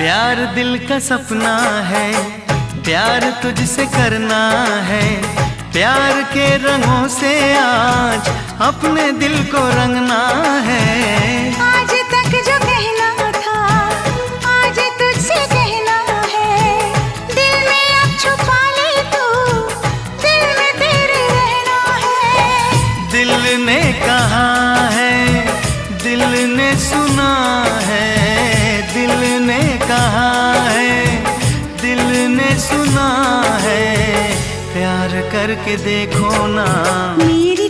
प्यार दिल का सपना है, प्यार तुझसे करना है। प्यार के रंगों से आज अपने दिल को रंगना है। आज तक जो कहना था आज तुझसे कहना है। दिल में अब छुपा ले तू, दिल में तेरे रहना है। दिल ने कहा है, दिल ने सुना है। दिल ने कहा है, दिल ने सुना है। प्यार करके देखो ना, मेरी